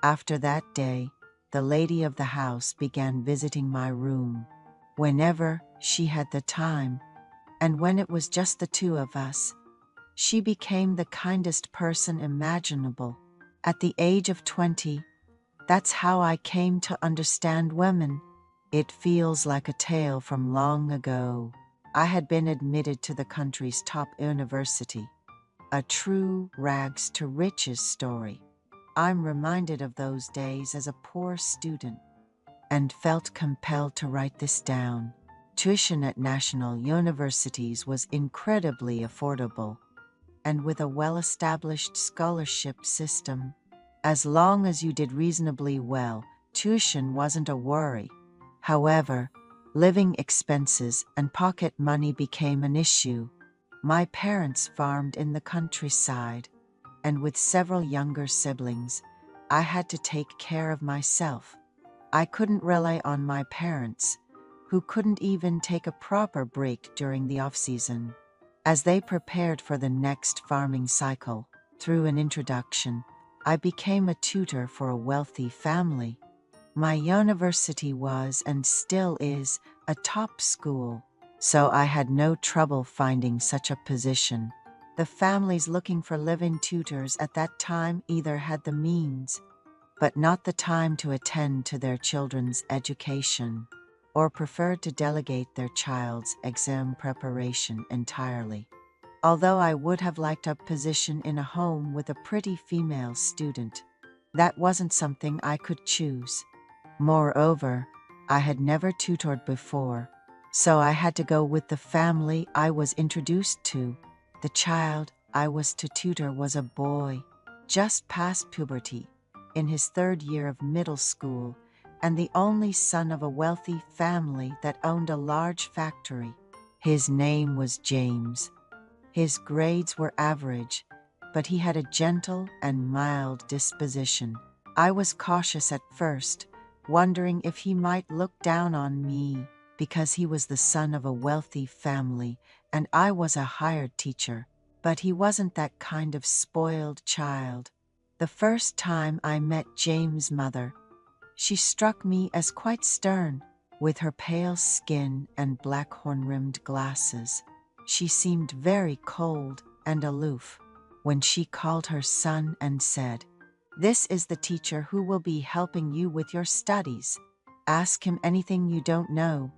After that day, the lady of the house began visiting my room whenever she had the time, and when it was just the two of us, she became the kindest person imaginable. At the age of 20, that's how I came to understand women. It feels like a tale from long ago. I had been admitted to the country's top university, a true rags to riches story. I'm reminded of those days as a poor student and felt compelled to write this down. Tuition at national universities was incredibly affordable, and with a well-established scholarship system, as long as you did reasonably well, tuition wasn't a worry. However, living expenses and pocket money became an issue. My parents farmed in the countryside, and with several younger siblings, I had to take care of myself. I couldn't rely on my parents, who couldn't even take a proper break during the off-season. As they prepared for the next farming cycle, through an introduction, I became a tutor for a wealthy family. My university was, and still is, a top school, so I had no trouble finding such a position. The families looking for live-in tutors at that time either had the means, but not the time to attend to their children's education, or preferred to delegate their child's exam preparation entirely. Although I would have liked a position in a home with a pretty female student, that wasn't something I could choose. Moreover, I had never tutored before, so I had to go with the family I was introduced to. The child I was to tutor was a boy, just past puberty, in his third year of middle school, and the only son of a wealthy family that owned a large factory. His name was James. His grades were average, but he had a gentle and mild disposition. I was cautious at first, wondering if he might look down on me because he was the son of a wealthy family and I was a hired teacher. But he wasn't that kind of spoiled child. The first time I met James' mother, she struck me as quite stern, with her pale skin and black horn-rimmed glasses. She seemed very cold and aloof when she called her son and said, "This is the teacher who will be helping you with your studies. Ask him anything you don't know."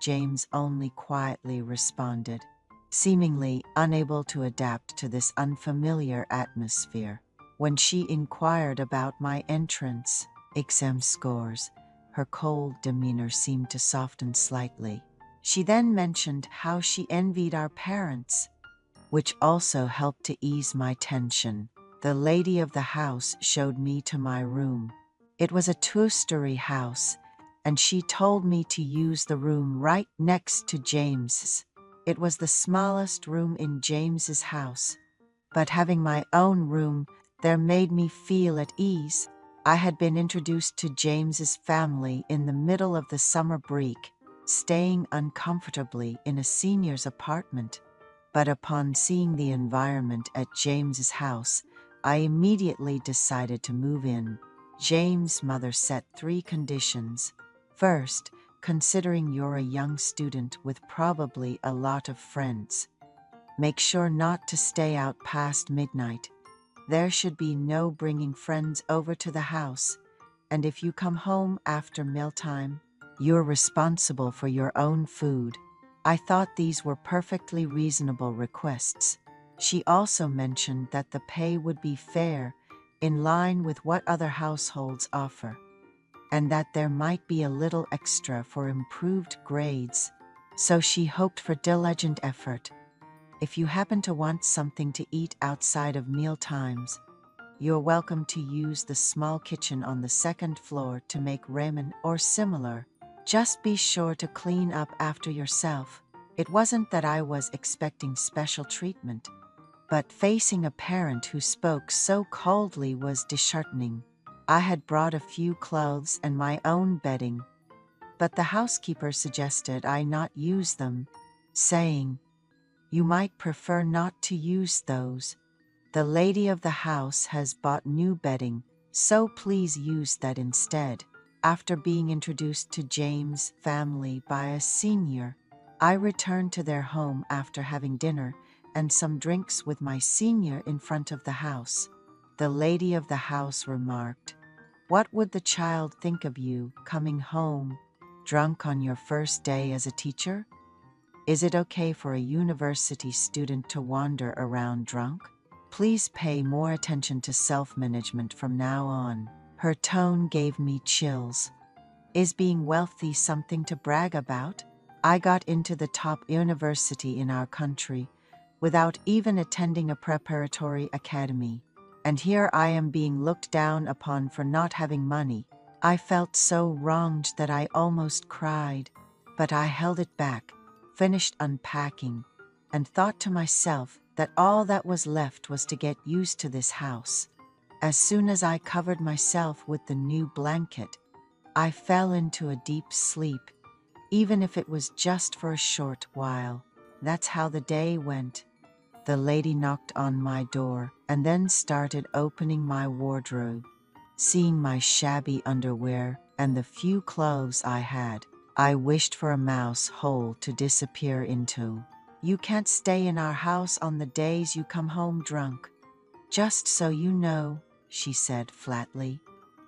James only quietly responded, seemingly unable to adapt to this unfamiliar atmosphere. When she inquired about my entrance exam scores, her cold demeanor seemed to soften slightly. She then mentioned how she envied our parents, which also helped to ease my tension. The lady of the house showed me to my room. It was a two-story house, and she told me to use the room right next to James's. It was the smallest room in James's house, but having my own room there made me feel at ease. I had been introduced to James's family in the middle of the summer break, staying uncomfortably in a senior's apartment. But upon seeing the environment at James's house, I immediately decided to move in. James' mother set 3 conditions. First, considering you're a young student with probably a lot of friends, make sure not to stay out past midnight. There should be no bringing friends over to the house, and if you come home after mealtime, you're responsible for your own food. I thought these were perfectly reasonable requests. She also mentioned that the pay would be fair, in line with what other households offer, and that there might be a little extra for improved grades, so she hoped for diligent effort. If you happen to want something to eat outside of meal times, you're welcome to use the small kitchen on the 2nd floor to make ramen or similar. Just be sure to clean up after yourself. It wasn't that I was expecting special treatment, but facing a parent who spoke so coldly was disheartening. I had brought a few clothes and my own bedding, but the housekeeper suggested I not use them, saying, "You might prefer not to use those. The lady of the house has bought new bedding so please use that instead. After being introduced to James' family by a senior, I returned to their home after having dinner and some drinks with my senior in front of the house. The lady of the house remarked, "What would the child think of you coming home drunk on your first day as a teacher? Is it okay for a university student to wander around drunk? Please pay more attention to self-management from now on." Her tone gave me chills. Is being wealthy something to brag about? I got into the top university in our country without even attending a preparatory academy. And here I am being looked down upon for not having money. I felt so wronged that I almost cried, but I held it back, finished unpacking, and thought to myself that all that was left was to get used to this house. As soon as I covered myself with the new blanket, I fell into a deep sleep, even if it was just for a short while. That's how the day went. The lady knocked on my door and then started opening my wardrobe. Seeing my shabby underwear and the few clothes I had, I wished for a mouse hole to disappear into. "You can't stay in our house on the days you come home drunk. Just so you know," she said flatly.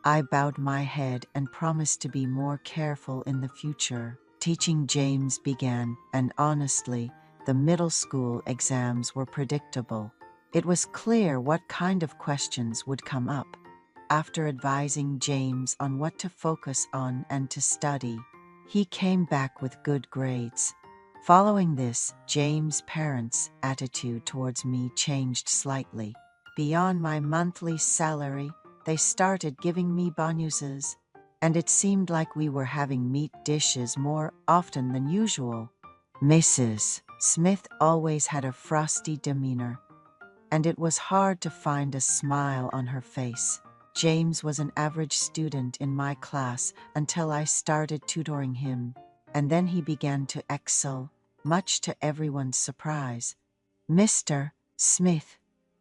I bowed my head and promised to be more careful in the future. Teaching James began, and honestly, the middle school exams were predictable. It was clear what kind of questions would come up. After advising James on what to focus on and to study, he came back with good grades. Following this, James' parents' attitude towards me changed slightly. Beyond my monthly salary, they started giving me bonuses, and it seemed like we were having meat dishes more often than usual. Mrs. Smith always had a frosty demeanor, and it was hard to find a smile on her face. James was an average student in my class until I started tutoring him, and then he began to excel, much to everyone's surprise. Mr. Smith,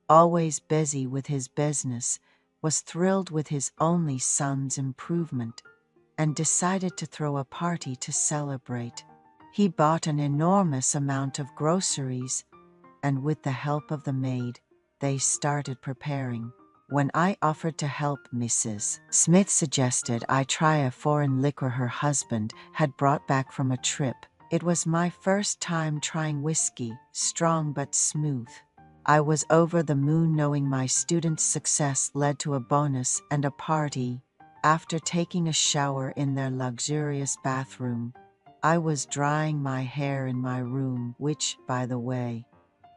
always busy with his business, was thrilled with his only son's improvement and decided to throw a party to celebrate. He bought an enormous amount of groceries, and with the help of the maid, they started preparing. When I offered to help, Mrs. Smith suggested I try a foreign liquor her husband had brought back from a trip. It was my first time trying whiskey, strong but smooth. I was over the moon knowing my students' success led to a bonus and a party. After taking a shower in their luxurious bathroom, I was drying my hair in my room, which, by the way,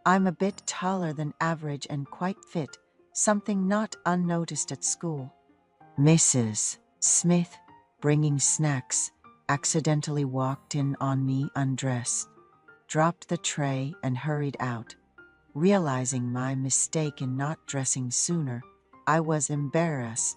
I'm a bit taller than average and quite fit, something not unnoticed at school. Mrs. Smith, bringing snacks, accidentally walked in on me undressed, dropped the tray and hurried out. Realizing my mistake in not dressing sooner, I was embarrassed,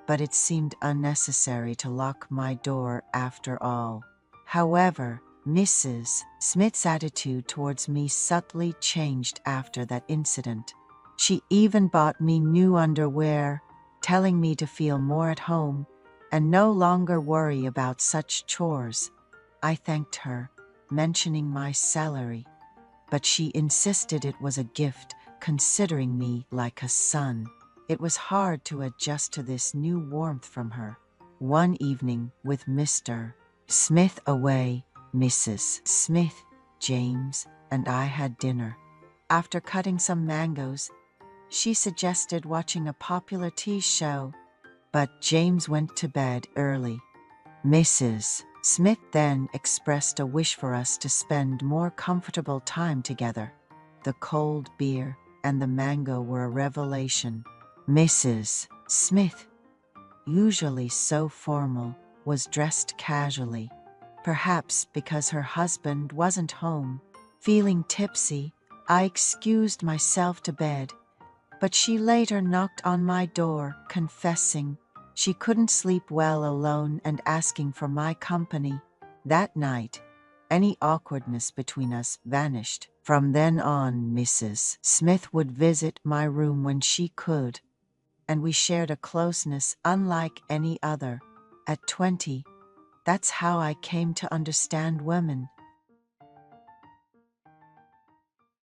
but it seemed unnecessary to lock my door after all. However, Mrs. Smith's attitude towards me subtly changed after that incident. She even bought me new underwear, telling me to feel more at home and no longer worry about such chores. I thanked her, mentioning my salary, but she insisted it was a gift, considering me like a son. It was hard to adjust to this new warmth from her. One evening, with Mr. Smith away, Mrs. Smith, James, and I had dinner. After cutting some mangoes, she suggested watching a popular TV show, but James went to bed early. Mrs. Smith then expressed a wish for us to spend more comfortable time together. The cold beer and the mango were a revelation. Mrs. Smith, usually so formal, was dressed casually, perhaps because her husband wasn't home. Feeling tipsy, I excused myself to bed, but she later knocked on my door, confessing she couldn't sleep well alone and asking for my company. That night, any awkwardness between us vanished. From then on, Mrs. Smith would visit my room when she could, and we shared a closeness unlike any other. At 20, that's how I came to understand women.